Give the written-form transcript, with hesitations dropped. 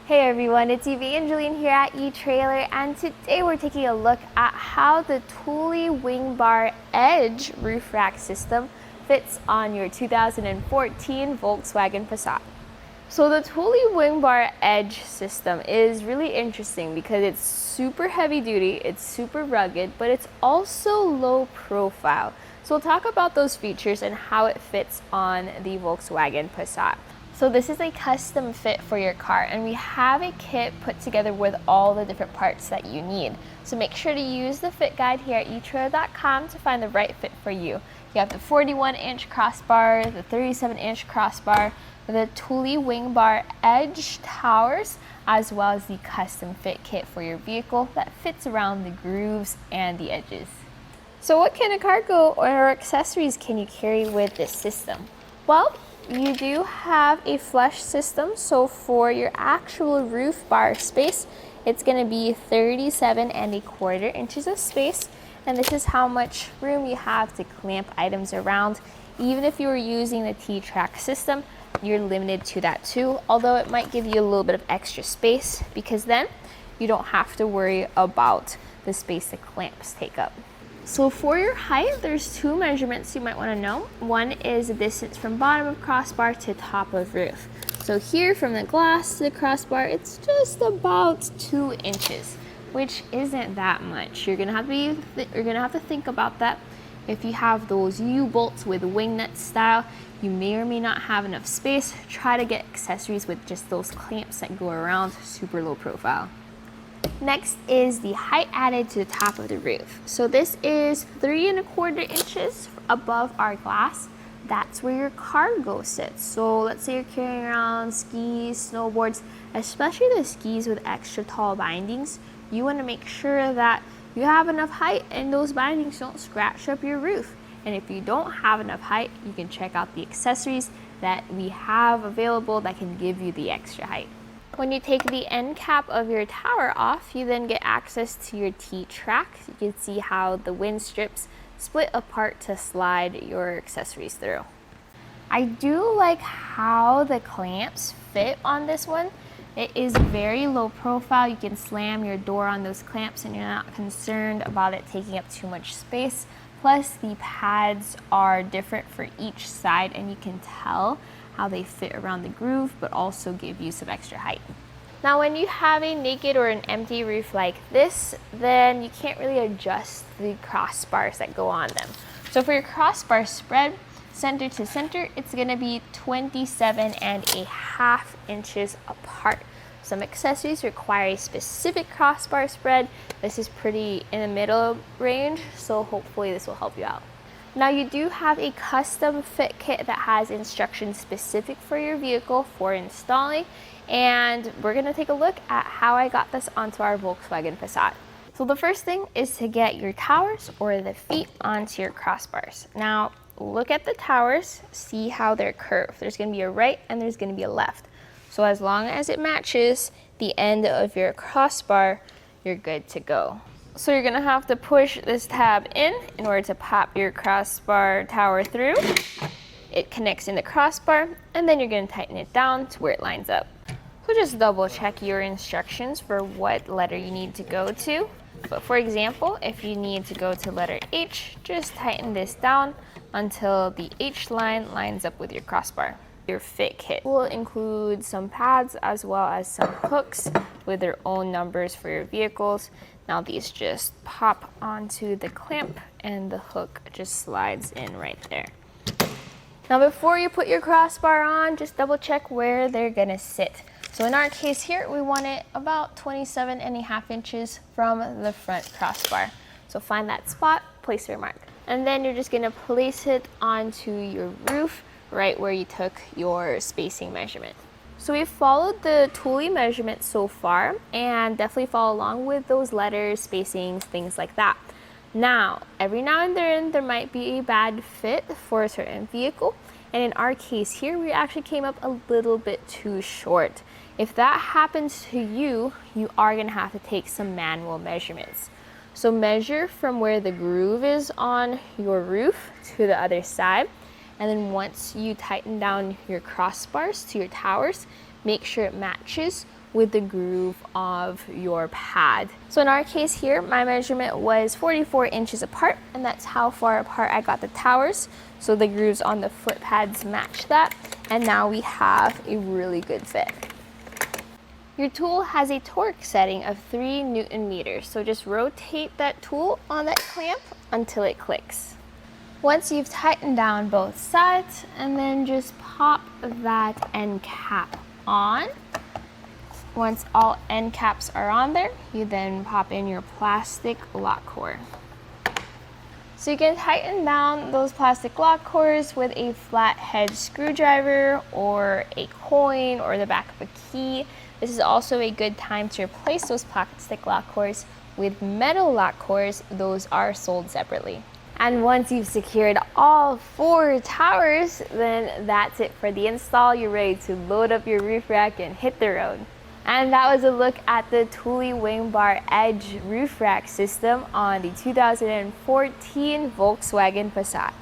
Hey everyone, it's Evangeline here at eTrailer, and today we're taking a look at how the Thule WingBar Edge roof rack system fits on your 2014 Volkswagen Passat. So the Thule WingBar Edge system is really interesting because it's super heavy duty, it's super rugged, but it's also low profile. So we'll talk about those features and how it fits on the Volkswagen Passat. So this is a custom fit for your car, and we have a kit put together with all the different parts that you need. So make sure to use the fit guide here at etrailer.com to find the right fit for you. You have the 41-inch crossbar, the 37-inch crossbar, the Thule WingBar Edge towers, as well as the custom fit kit for your vehicle that fits around the grooves and the edges. So what kind of cargo or accessories can you carry with this system? Well, you do have a flush system, so for your actual roof bar space, it's going to be 37¼ inches of space, and this is how much room you have to clamp items around. Even if you were using the T-Track system, you're limited to that too, although it might give you a little bit of extra space because then you don't have to worry about the space the clamps take up. So for your height, there's two measurements you might want to know. One is the distance from bottom of crossbar to top of roof. So here from the glass to the crossbar, it's just about 2 inches, which isn't that much. You're gonna have to think about that. If you have those U-bolts with wing nut style, you may or may not have enough space. Try to get accessories with just those clamps that go around, super low profile. Next is the height added to the top of the roof. So this is 3¼ inches above our glass. That's where your cargo sits. So let's say you're carrying around skis, snowboards, especially the skis with extra tall bindings. You want to make sure that you have enough height and those bindings don't scratch up your roof. And if you don't have enough height, you can check out the accessories that we have available that can give you the extra height. When you take the end cap of your tower off, you then get access to your T-Track. You can see how the wind strips split apart to slide your accessories through. I do like how the clamps fit on this one. It is very low profile. You can slam your door on those clamps and you're not concerned about it taking up too much space. Plus the pads are different for each side and you can tell how they fit around the groove, but also give you some extra height. Now when you have a naked or an empty roof like this, then you can't really adjust the crossbars that go on them. So for your crossbar spread, center to center, it's gonna be 27½ inches apart. Some accessories require a specific crossbar spread. This is pretty in the middle range, so hopefully this will help you out. Now you do have a custom fit kit that has instructions specific for your vehicle for installing, and we're gonna take a look at how I got this onto our Volkswagen Passat. So the first thing is to get your towers or the feet onto your crossbars. Now look at the towers, see how they're curved. There's gonna be a right and there's gonna be a left. So as long as it matches the end of your crossbar, you're good to go. So you're gonna have to push this tab in order to pop your crossbar tower through. It connects in the crossbar, and then you're gonna tighten it down to where it lines up. So just double check your instructions for what letter you need to go to. But for example, if you need to go to letter H, just tighten this down until the H line lines up with your crossbar. Your fit kit will include some pads as well as some hooks with their own numbers for your vehicles. Now these just pop onto the clamp and the hook just slides in right there. Now before you put your crossbar on, just double check where they're gonna sit. So in our case here, we want it about 27½ inches from the front crossbar. So find that spot, place your mark. And then you're just gonna place it onto your roof right where you took your spacing measurement. So we've followed the Thule measurement so far, and definitely follow along with those letters, spacings, things like that. Now, every now and then there might be a bad fit for a certain vehicle, and in our case here, we actually came up a little bit too short. If that happens to you, you are gonna have to take some manual measurements. So measure from where the groove is on your roof to the other side, And then once you tighten down your crossbars to your towers, make sure it matches with the groove of your pad. So in our case here, my measurement was 44 inches apart, and that's how far apart I got the towers. So the grooves on the foot pads match that, and now we have a really good fit. Your tool has a torque setting of 3 Newton meters, so just rotate that tool on that clamp until it clicks. Once you've tightened down both sides, and then just pop that end cap on. Once all end caps are on there, you then pop in your plastic lock core. So you can tighten down those plastic lock cores with a flathead screwdriver or a coin or the back of a key. This is also a good time to replace those plastic lock cores with metal lock cores. Those are sold separately. And once you've secured all 4 towers, then that's it for the install. You're ready to load up your roof rack and hit the road. And that was a look at the Thule WingBar Edge roof rack system on the 2014 Volkswagen Passat.